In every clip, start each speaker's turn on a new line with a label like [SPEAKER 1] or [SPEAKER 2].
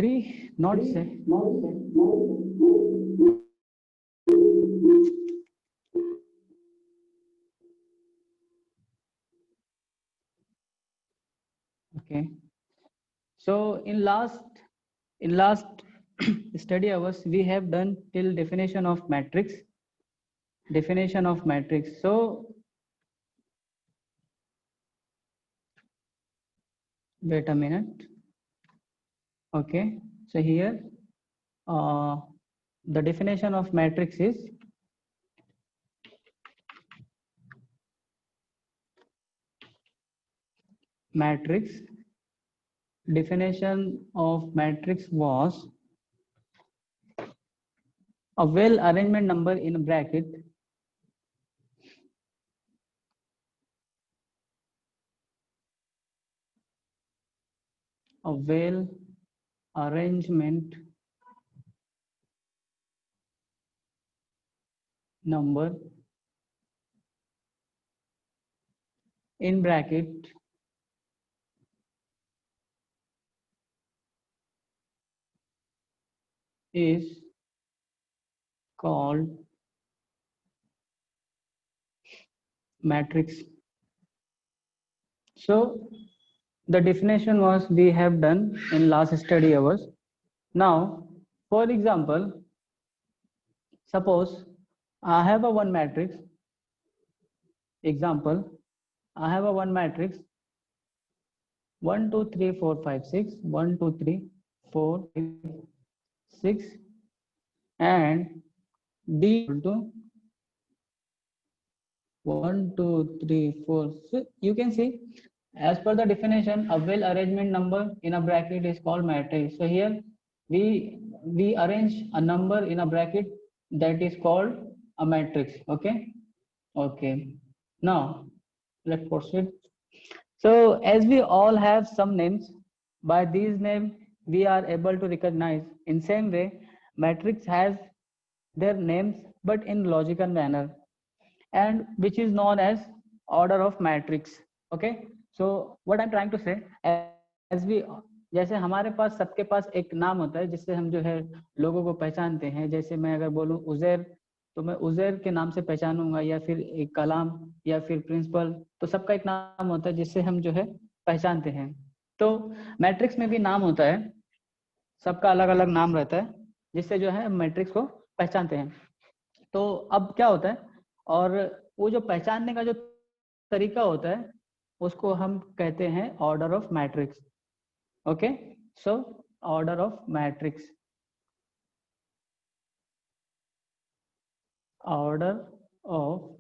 [SPEAKER 1] 3 not say. Okay, so in last study hours we have done till definition of matrix. So wait a minute. Okay, so here the definition of matrix is matrix. Definition of matrix was a well arrangement number in a bracket a well arrangement number in bracket is called matrix. So the definition was we have done in last study hours. Now, for example, suppose I have a one matrix. Example, I have a one matrix 1 2 3 4 5 6 1 2 3 4 5 6 and D equal to 1 2 3 4. So you can see, as per the definition, a well arrangement number in a bracket is called matrix. So here we arrange a number in a bracket that is called a matrix. Okay. Okay. Now let's proceed. So as we all have some names, by these names we are able to recognize. In same way, matrix has their names but in logical manner, and which is known as order of matrix. Okay, so what I'm trying to say, as we जैसे हमारे पास सबके पास एक नाम होता है जिससे हम जो है लोगों को पहचानते हैं. जैसे मैं अगर बोलूं उजैर, तो मैं उजैर के नाम से पहचानूंगा, या फिर एक कलाम या फिर प्रिंसिपल, तो सबका एक नाम होता है जिससे हम जो है पहचानते हैं. तो मैट्रिक्स में भी नाम होता है, सबका अलग अलग नाम रहता है जिससे जो है मैट्रिक्स को पहचानते हैं. तो अब क्या होता है, और वो जो पहचानने का जो तरीका होता है उसको हम कहते हैं order of matrix. Okay, so order of matrix, order of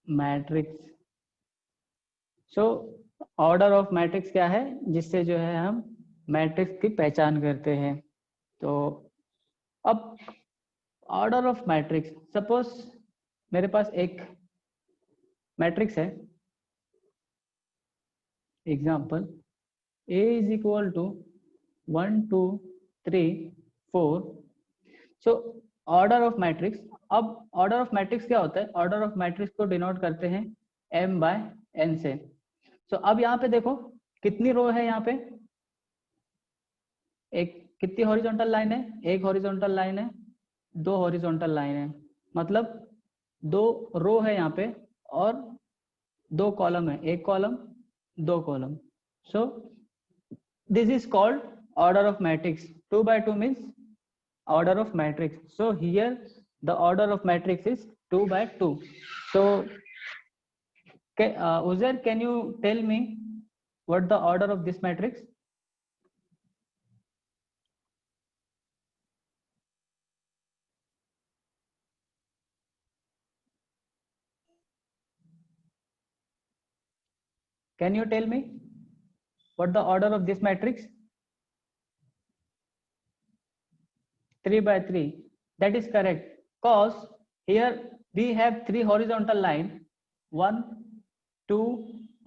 [SPEAKER 1] matrix. So order of matrix क्या है, जिससे जो है हम मैट्रिक्स की पहचान करते हैं. तो अब ऑर्डर ऑफ मैट्रिक्स, सपोज मेरे पास एक मैट्रिक्स है. Example A is equal to 1 2 3 4. So order of matrix. अब ऑर्डर ऑफ मैट्रिक्स क्या होता है, ऑर्डर ऑफ मैट्रिक्स को डिनोट करते हैं m by n से. सो अब यहाँ पे देखो कितनी रो है, यहाँ पे एक कितनी हॉरिजॉन्टल लाइन है, एक हॉरिजॉन्टल लाइन है, दो हॉरिजॉन्टल लाइन है, मतलब दो रो है यहाँ पे और दो कॉलम है, एक कॉलम दो column. So this is called order of matrix. 2 by 2 means order of matrix. So here the order of matrix is 2 by 2. So Uzair, can you tell me what the order of this matrix? Can you tell me what the order of this matrix? 3 by 3. That is correct, cause here we have three horizontal line, 1 2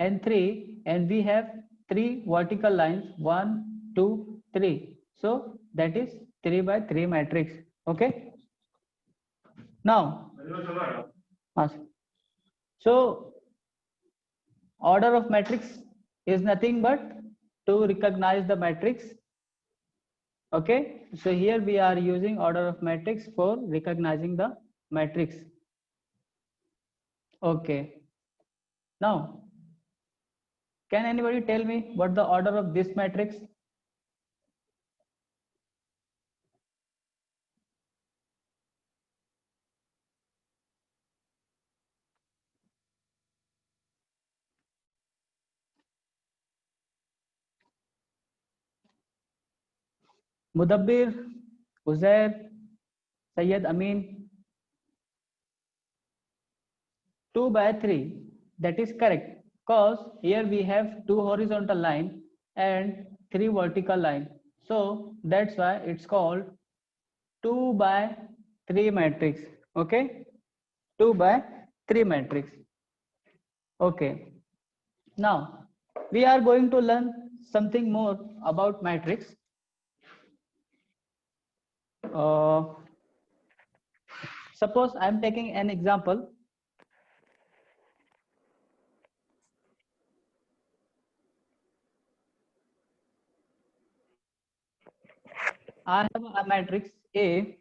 [SPEAKER 1] and 3, and we have three vertical lines, 1 2 3. So that is 3 by 3 matrix. Okay, now so order of matrix is nothing but to recognize the matrix Okay, so here we are using order of matrix for recognizing the matrix. Okay, now can anybody tell me what the order of this matrix? Mudabbir, Uzair, Sayyid Amin, 2 by 3. That is correct. Because here we have 2 horizontal line and 3 vertical line. So that's why it's called 2 by 3 matrix. Okay, 2 by 3 matrix. Okay, now we are going to learn something more about matrix. Suppose I am taking an example. I have a matrix A.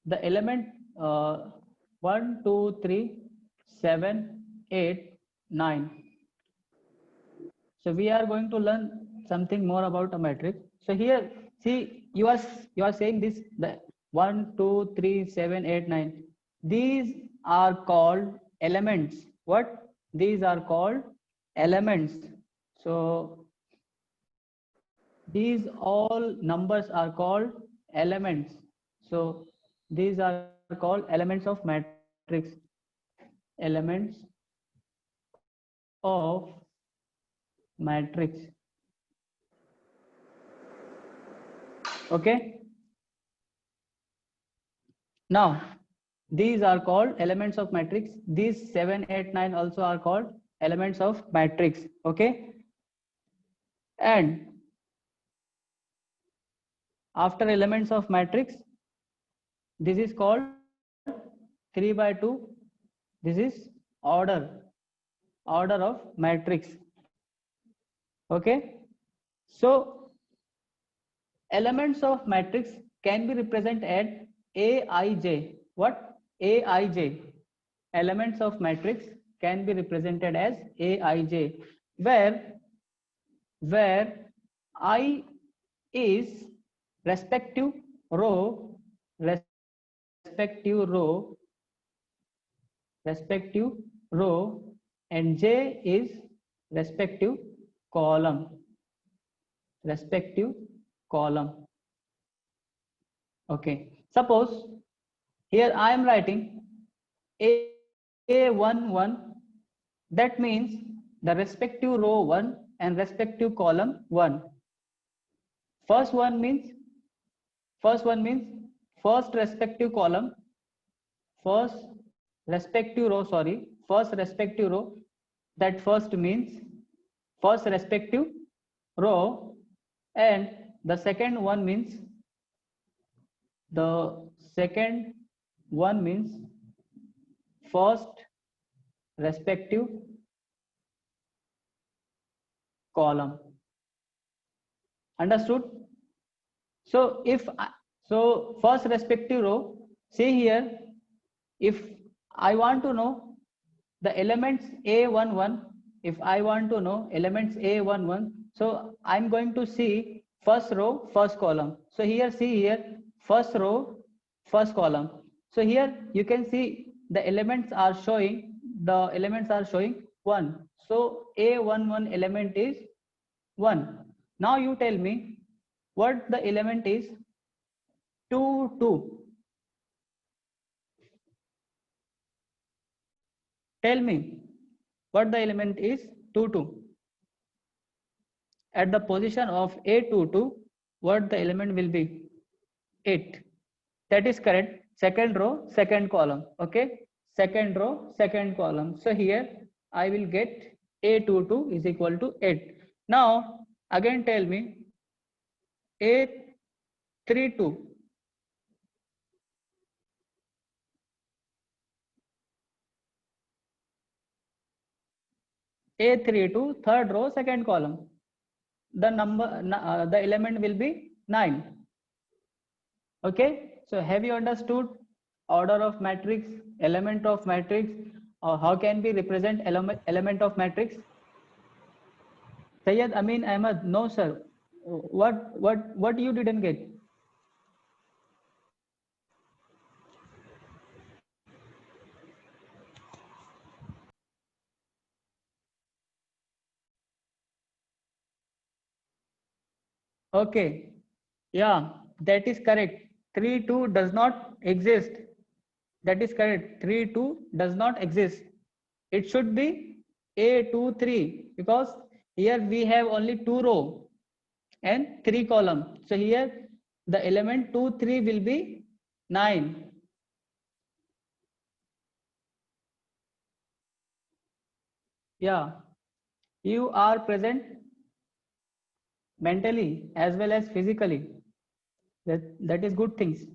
[SPEAKER 1] The element 1, 2, 3, 7, 8, 9. So we are going to learn something more about a matrix. So here, see, you are saying this, the 1, 2, 3, 7, 8, 9. These are called elements. What? These are called elements. So these all numbers are called elements. So these are called elements of matrix. Elements of matrix. Okay. Now these are called elements of matrix. These 7, 8, 9 also are called elements of matrix. Okay. And after elements of matrix, this is called 3 by 2. This is order of matrix. Okay. So elements of matrix can be represented as Aij. What? Aij. Elements of matrix can be represented as Aij, where I is respective row, respective row, respective row, and J is respective column, respective column. Okay. Suppose here I am writing A11. That means the respective row 1 and respective column 1. First one means first respective column, first respective row, sorry, first respective row. That first means first respective row, and the second one means the second one means first respective column. Understood? So if so first respective row, see here, if I want to know the elements A11, if I want to know elements A11, so I'm going to see first row, first column. So here, see here, first row, first column. So here you can see the elements are showing, 1. So A11 element is 1. Now you tell me what the element is 2, 2. Tell me what the element is 2, 2. At the position of A22, what the element will be? 8. That is correct. Second row, second column. Okay. Second row, second column. So here I will get A22 is equal to 8. Now again tell me A32. A32, third row, second column. The element will be 9. Okay, so have you understood order of matrix, element of matrix, or how can we represent element of matrix? Sayyid Amin Ahmed, no sir. What you didn't get? Okay, yeah, that is correct. 3 2 does not exist. That is correct. 3 2 does not exist. It should be A 2 3 because here we have only 2 row and 3 column. So here the element 2 3 will be 9. Yeah, you are present mentally as well as physically. That is good things.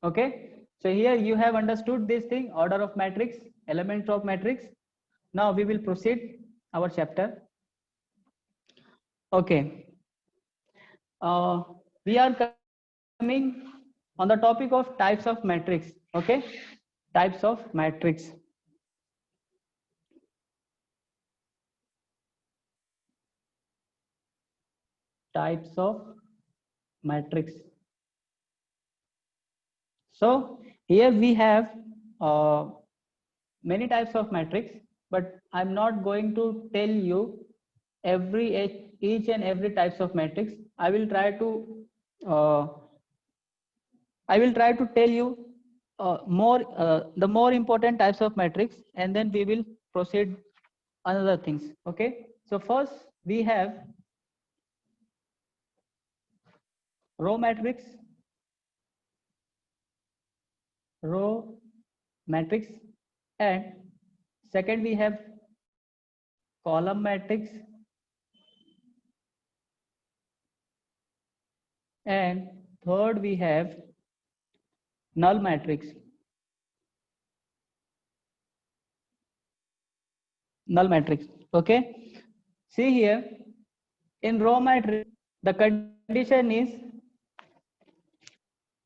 [SPEAKER 1] Okay, so here you have understood this thing, order of matrix, elements of matrix. Now we will proceed our chapter. Okay, uh, we are coming on the topic of types of matrix. Okay, types of matrix. Types of matrix. So here we have many types of matrix, but I'm not going to tell you each and every types of matrix. Uh, I will try to tell you the more important types of matrix, and then we will proceed another things. Okay. So first we have row matrix, row matrix, and second we have column matrix, and third we have null matrix. Null matrix. Okay. See here in row matrix, the condition is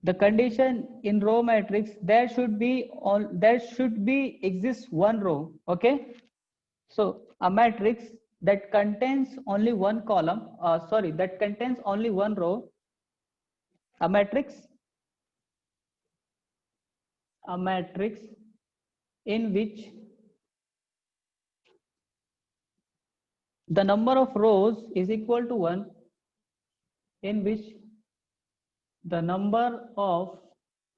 [SPEAKER 1] the condition in row matrix there should be exist one row. Okay. So a matrix that contains only one column, sorry, that contains only one row, a matrix in which the number of rows is equal to 1, in which the number of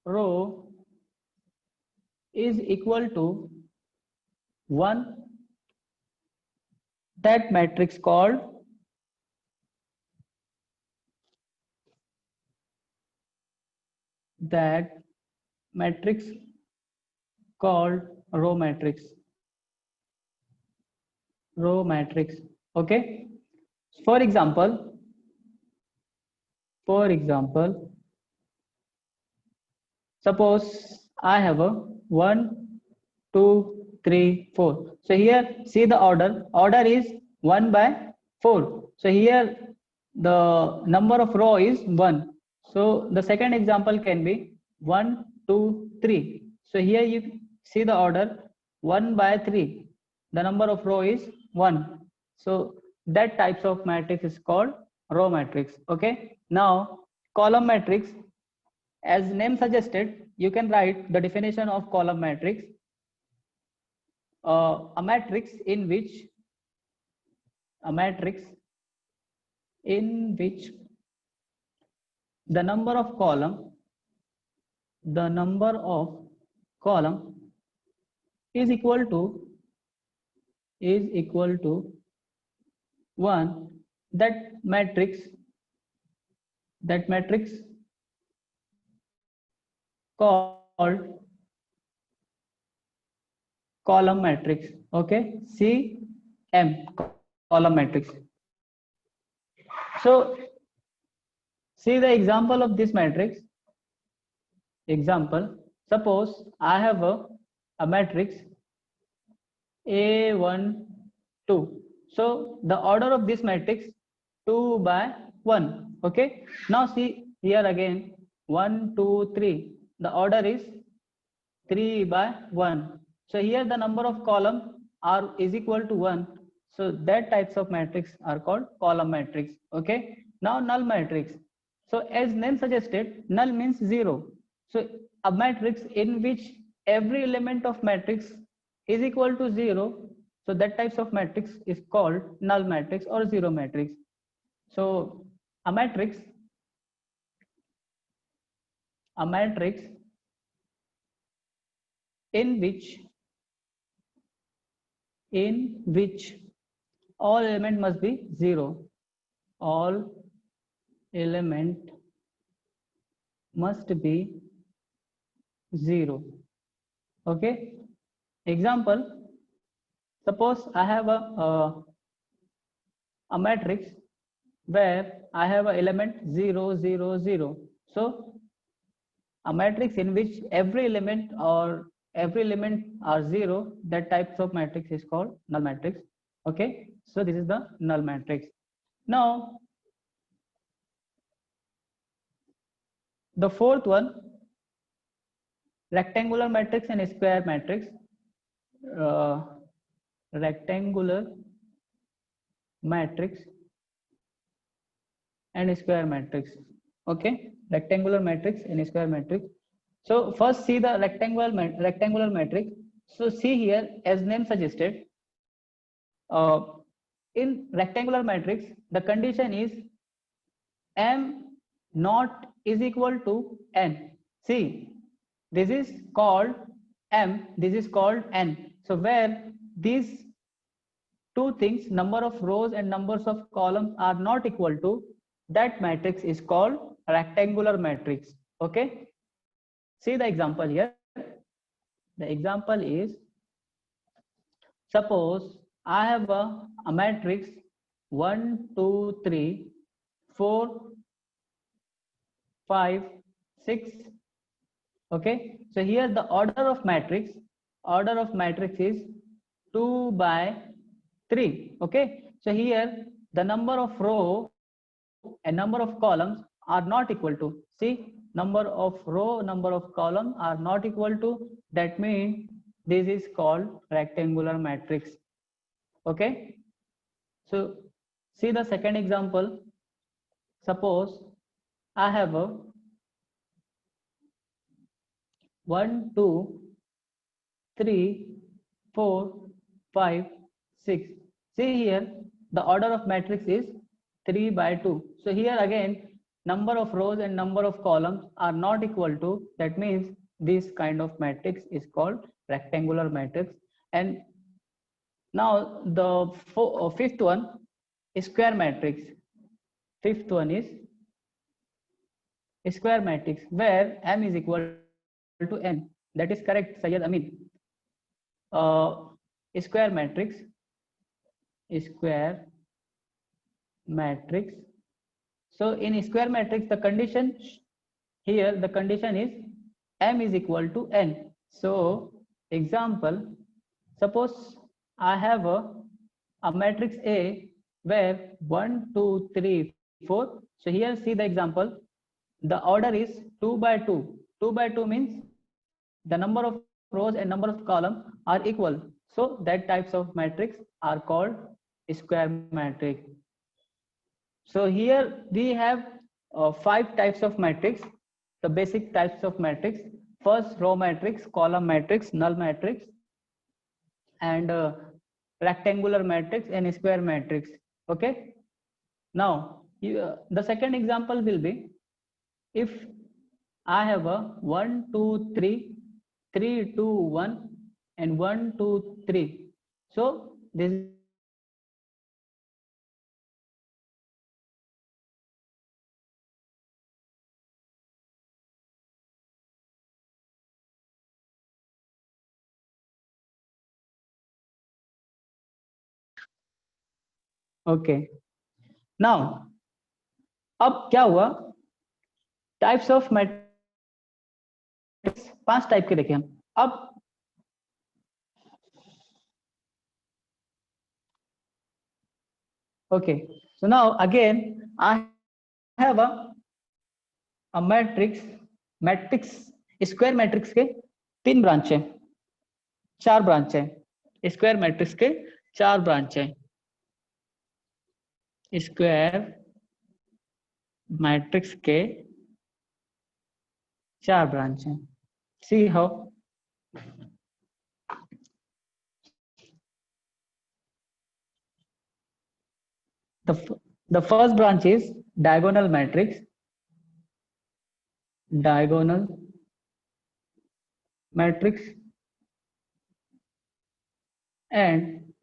[SPEAKER 1] row is equal to 1, that matrix called that matrix called row matrix. Row matrix. Okay. For example, suppose I have a 1 2 3 4. So here see the order is 1 by 4. So here the number of row is 1. So the second example can be 1 2 3. So here you see the order 1 by 3, the number of row is 1. So that types of matrix is called row matrix. Okay. Now column matrix, as name suggested, you can write the definition of column matrix. A matrix in which the number of column is equal to 1. That matrix called column matrix. Okay, CM, column matrix. So see the example of this matrix. Example, suppose I have a matrix A1 2. So the order of this matrix 2 by 1. Okay, now see here again 1, 2, 3. The order is 3 by 1. So here the number of columns are is equal to 1. So that types of matrix are called column matrix. Okay. Now null matrix. So as name suggested, null means 0. So a matrix in which every element of matrix is equal to 0. So that types of matrix is called null matrix or zero matrix. So a matrix a matrix in which all element must be 0. All element must be 0. Okay, example, suppose I have a matrix where I have an element 0 0 0. So a matrix in which every element are 0, that types of matrix is called null matrix. Okay, so this is the null matrix. Now the fourth one, rectangular matrix and square matrix. Rectangular matrix and square matrix. Okay, rectangular matrix and square matrix. So first see the rectangular matrix. So see here, as name suggested, in rectangular matrix the condition is m not is equal to n. See, this is called m, this is called n. So where these two things, number of rows and numbers of columns, are not equal to, that matrix is called rectangular matrix. Okay, see the example here. The example is, suppose I have a matrix 1 2 3 4 5 6. Okay, so here the order of matrix is 2 by 3. Okay, so here the number of row and number of columns are not equal to. See, number of row, number of column are not equal to, that means this is called rectangular matrix. Okay, so see the second example. Suppose I have a 1 2 3 4 5 6. See here the order of matrix is 3 by 2. So here again number of rows and number of columns are not equal to, that means this kind of matrix is called rectangular matrix. And now the fifth one is square matrix. Fifth one is square matrix where m is equal to n. That is correct, Sayyid Amin. Square matrix So in square matrix the condition here, the condition is m is equal to n. So example, suppose I have a matrix A where 1 2 3 4. So here see the example, the order is 2 by 2. 2 by 2 means the number of rows and number of columns are equal. So that types of matrix are called square matrix. So here we have 5 types of matrix, the basic types of matrix. First, row matrix, column matrix, null matrix, and rectangular matrix and square matrix. Okay, now the second example will be, if I have a 1 2 3 3 2 1 and 1 2 3. So this is the order of matrix is 3 by 2. Okay, now अब क्या हुआ, types of matrix 5 type के देखे हम. अब okay, so now again I have a matrix square matrix के 3 branch है, 4 branch है, स्क्वायर मैट्रिक्स के 4 ब्रांच है, स्क्वायर मैट्रिक्स के 4 ब्रांच है. See how the first branch is diagonal matrix, and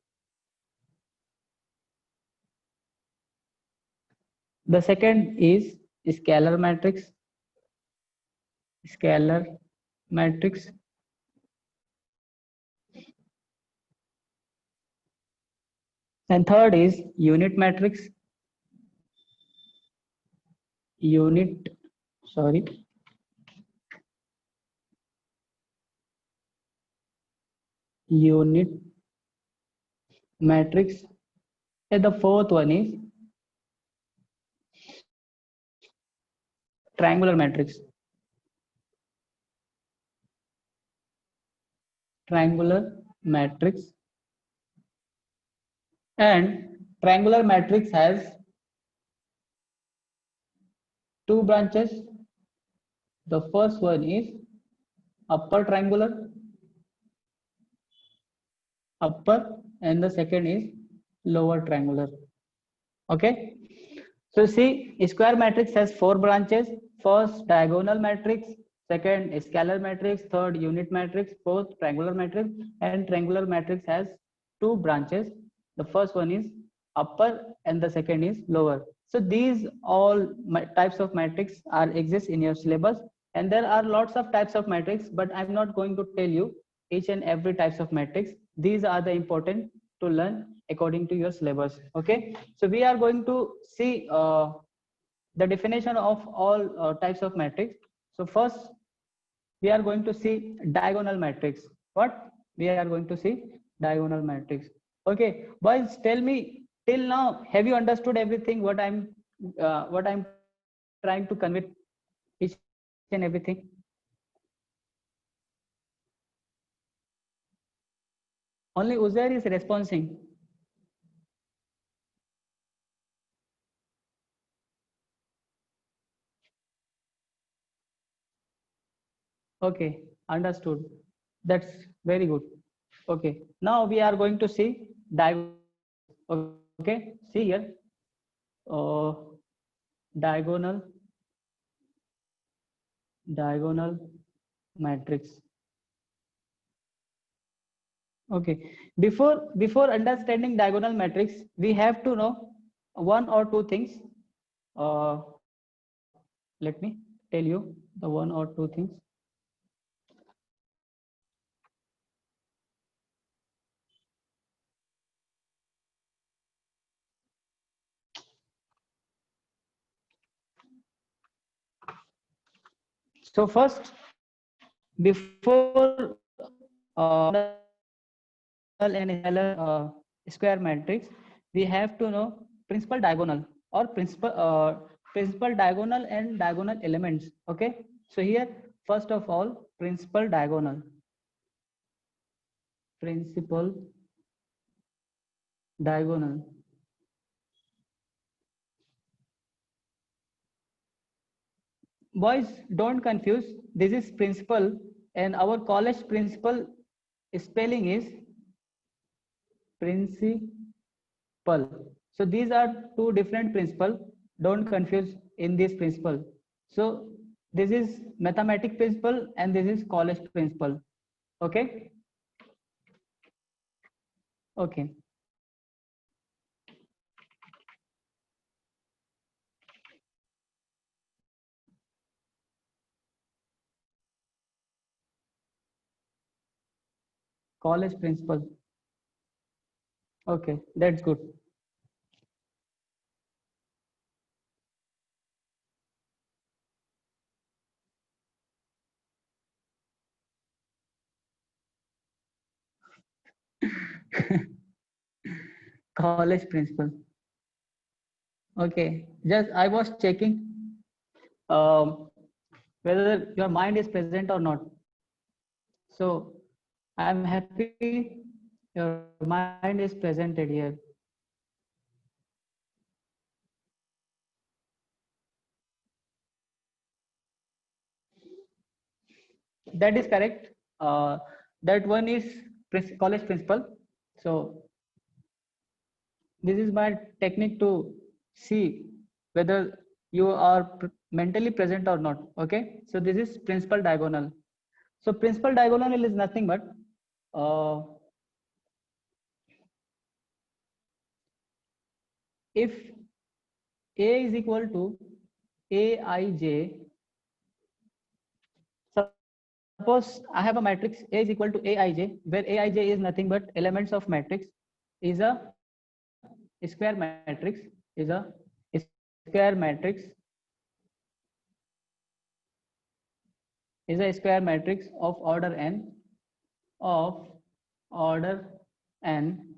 [SPEAKER 1] the second is scalar matrix, and third is unit matrix, unit matrix, and the fourth one is triangular matrix. And triangular matrix has 2 branches. The first one is upper triangular, and the second is lower triangular. Okay, so see, square matrix has 4 branches. First diagonal matrix, second scalar matrix, third unit matrix, fourth triangular matrix, and triangular matrix has 2 branches. The first one is upper and the second is lower. So these all types of matrix are exist in your syllabus, and there are lots of types of matrix, but I'm not going to tell you each and every types of matrix. These are the important to learn according to your syllabus. Okay, so we are going to see the definition of all types of matrix. So first we are going to see diagonal matrix. What we are going to see? Diagonal matrix. Okay, boys, tell me till now, have you understood everything what I'm trying to convey, each and everything? Only Uzair is responding. Okay, understood. That's very good. Okay, now we are going to see diagonal. Okay, see here. Diagonal matrix. Okay, before understanding diagonal matrix, we have to know one or two things. Let me tell you the one or two things. So first, before and square matrix, we have to know principal diagonal or principal diagonal and diagonal elements. Okay, so here first of all, principal diagonal. Boys, don't confuse. This is principal, and our college principal spelling is principal. So these are two different principal. Don't confuse in this principal. So this is mathematics principal and this is college principal. Okay. Okay. College principal. Okay, that's good. College principal. Okay, just I was checking whether your mind is present or not. So I am happy your mind is presented here. That is correct. That one is college principal. So this is my technique to see whether you are mentally present or not. Okay. So this is principal diagonal. So principal diagonal is nothing but uh, if A is equal to Aij, suppose I have a matrix A is equal to Aij, where Aij is nothing but elements of matrix is a square matrix, is a square matrix, is a square matrix of order n, of order n.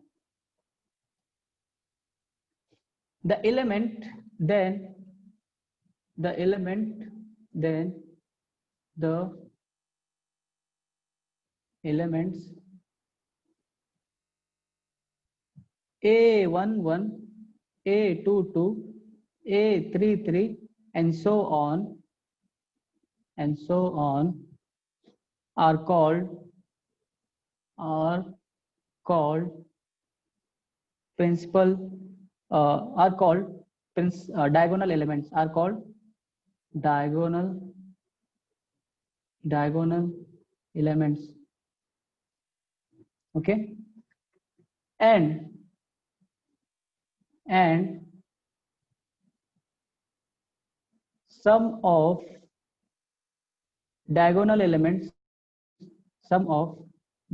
[SPEAKER 1] The element then the element then the elements A11, A22, A33, and so on are are called principal are called diagonal elements are called diagonal diagonal elements. Okay, and and sum of diagonal elements sum of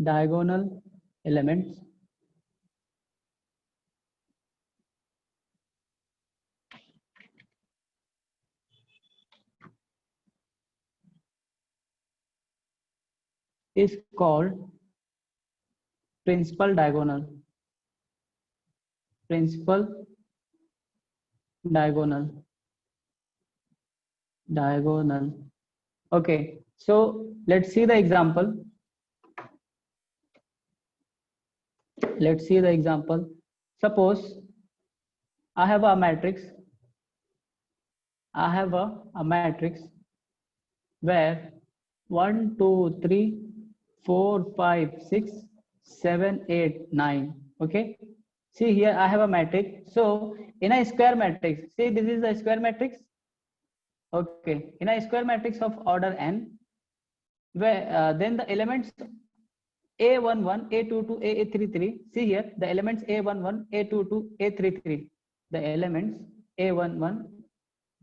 [SPEAKER 1] diagonal elements is called principal principal diagonal diagonal. Okay, so let's see the example. Let's see the example. Suppose I have a matrix. I have a matrix where 1, 2, 3, 4, 5, 6, 7, 8, 9. Okay. See here I have a matrix. So in a square matrix, see this is a square matrix. Okay. In a square matrix of order n, where then the elements A11, A22, A33. See here the elements A11, A22, A33. The elements A11.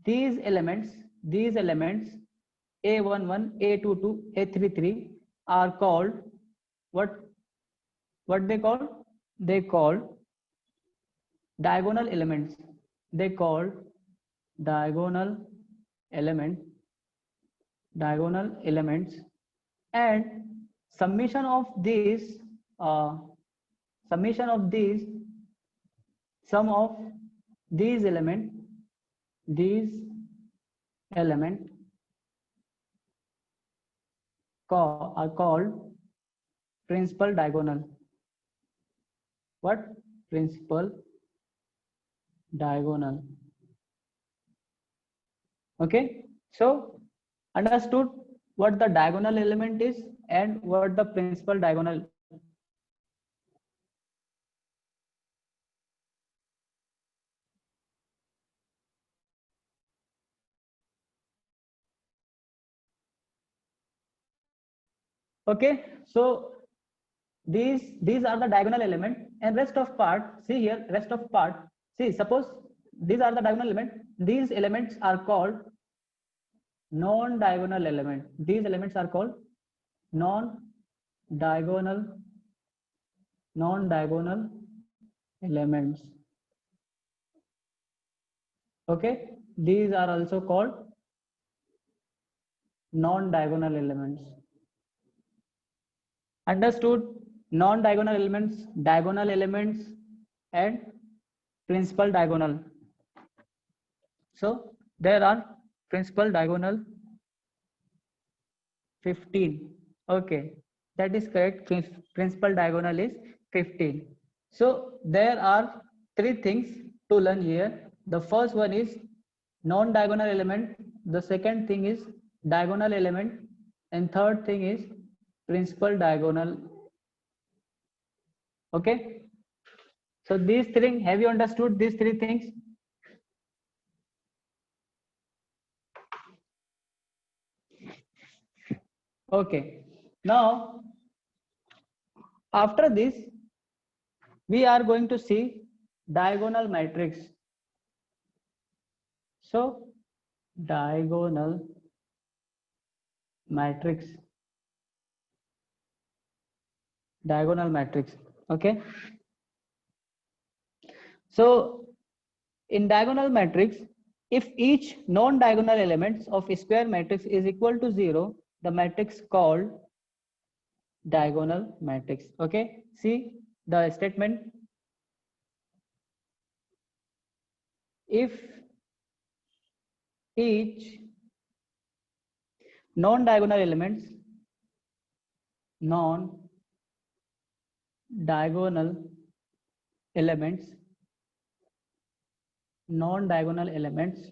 [SPEAKER 1] These elements A11, A22, A33 are called what? What they call? They call diagonal elements. They call diagonal element, diagonal elements, and summation of these, uh, summation of these, sum of these element are called principal diagonal. What? Principal diagonal. Okay, so understood what the diagonal element is and what the principal diagonal. Okay, so these are the diagonal element, and rest of part, see here, rest of part, see, suppose these are the diagonal element, these elements are called non-diagonal element. These elements are called non-diagonal elements. Okay, these are also called non-diagonal elements. Understood? Non-diagonal elements, diagonal elements, and principal diagonal. So there are principal diagonal 15. Okay, that is correct. Principal diagonal is 15. So there are three things to learn here. The first one is non-diagonal element. The second thing is diagonal element, and third thing is principal diagonal. Okay. So these three, have you understood these three things? Okay. Now, after this, we are going to see diagonal matrix. So, diagonal matrix. Diagonal matrix. Okay. So, in diagonal matrix, if each non-diagonal elements of a square matrix is equal to 0, the matrix called diagonal matrix. Okay. See the statement. If each non-diagonal elements non-diagonal elements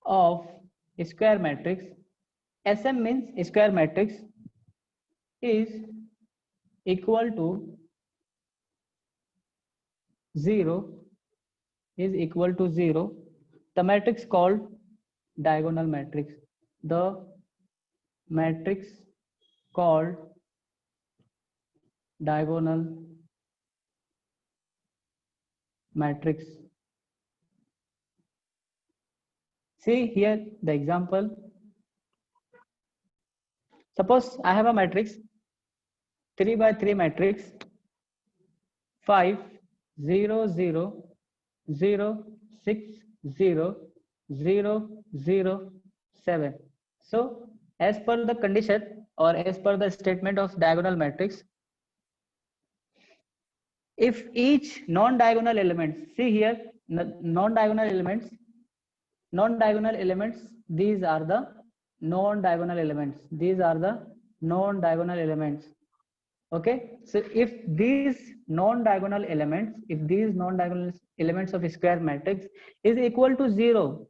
[SPEAKER 1] of a square matrix, SM means square matrix, is equal to 0, the matrix called diagonal matrix. The matrix called diagonal matrix. See here the example. Suppose I have a matrix 3 by 3 matrix 5 0 0 0 6 0 0 0 7. So as per the condition or as per the statement of diagonal matrix, if each non-diagonal elements, see here non-diagonal elements, these are the non-diagonal elements. Okay, so if these non-diagonal elements of square matrix is equal to 0,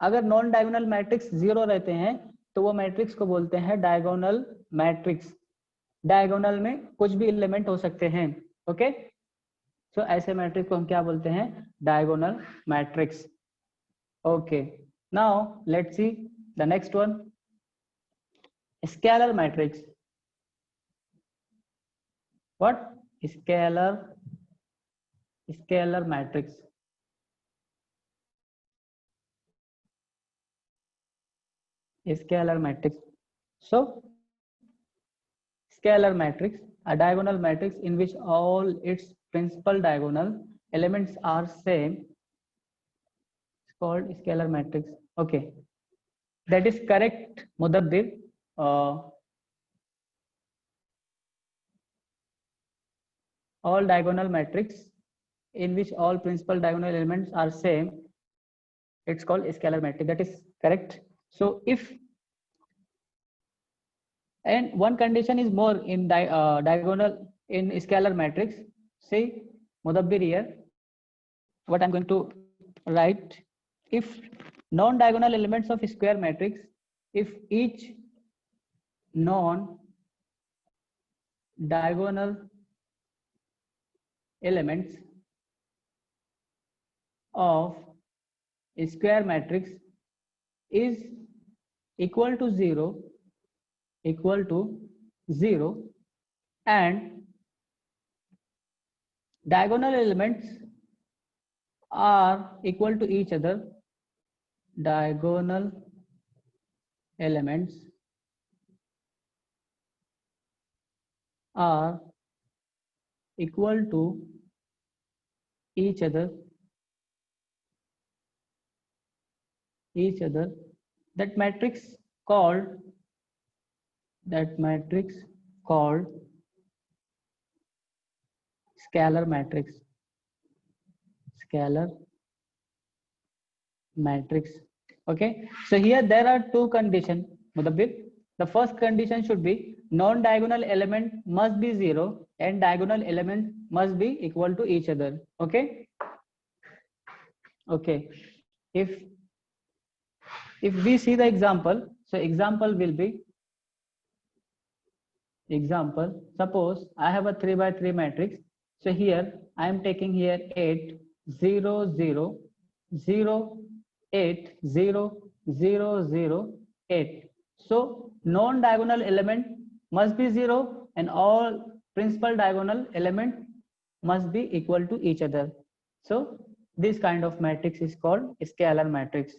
[SPEAKER 1] अगर non diagonal matrix 0 रहते हैं तो वो matrix को बोलते हैं diagonal matrix. Diagonal में कुछ भी एलिमेंट हो सकते हैं. ओके, सो ऐसे मैट्रिक्स को हम क्या बोलते हैं? Diagonal matrix. Okay, now let's see the next one, scalar matrix. What? Scalar matrix. Scalar matrix. So, scalar matrix, a diagonal matrix in which all its principal diagonal elements are same, it's called scalar matrix. Okay, that is correct, Mudabbir. All diagonal matrix in which all principal diagonal elements are same, it's called scalar matrix. That is correct. So if, and one condition is more in diagonal in scalar matrix. See Mudabbir here, what I'm going to write, if non-diagonal elements of square matrix, if each non-diagonal elements of a square matrix is equal to 0, and diagonal elements are equal to each other, diagonal elements are equal to each other, that matrix called scalar matrix. matrix. Okay, so here there are two conditions, Mudabbir. The first condition should be non-diagonal element must be 0 and diagonal element must be equal to each other. Okay, okay. If we see the example, so example will be, example, suppose I have a 3 by 3 matrix. So here I am taking here 8 0 0 0 8 0 0 0 8. So non-diagonal element must be 0 and all principal diagonal element must be equal to each other. So this kind of matrix is called scalar matrix.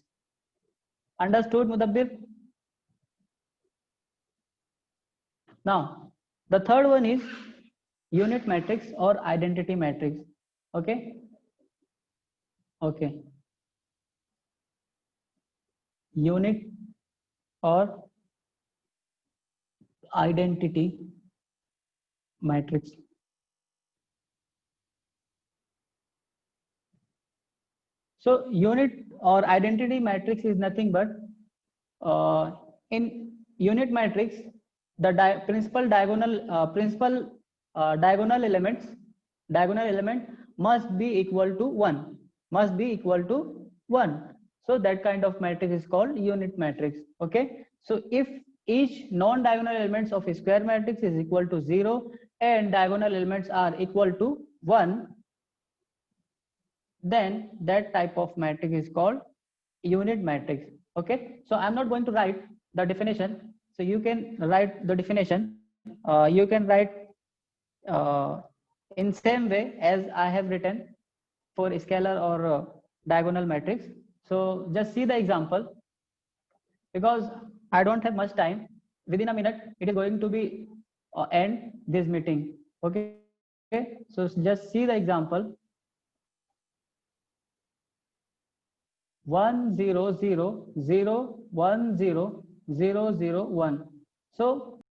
[SPEAKER 1] Understood, Mudabbir? Now, the third one is unit matrix or identity matrix. Okay, okay. Unit or identity matrix. So unit or identity matrix is nothing but in unit matrix, the principal diagonal element must be equal to 1, must be equal to 1. So that kind of matrix is called unit matrix. Okay, so if each non-diagonal elements of a square matrix is equal to 0 and diagonal elements are equal to 1, then that type of matrix is called unit matrix. Okay, so I'm not going to write the definition, so you can write the definition. You can write uh, in same way as I have written for scalar or diagonal matrix. So just see the example, because I don't have much time. Within a minute it is going to be end this meeting. Okay, so just see the example. 1 0 0 0 1 0 0 0 1. So